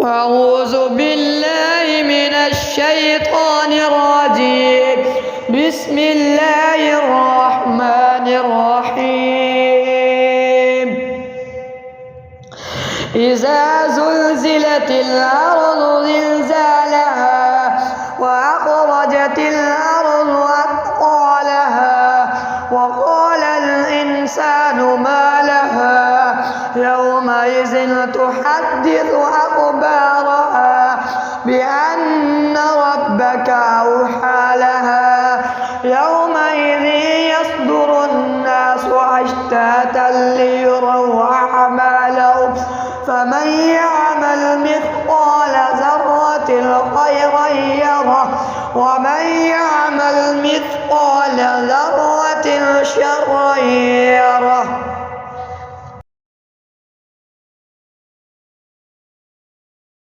أعوذ بالله من الشيطان الرجيم. بسم الله الرحمن الرحيم. إذا زلزلت الأرض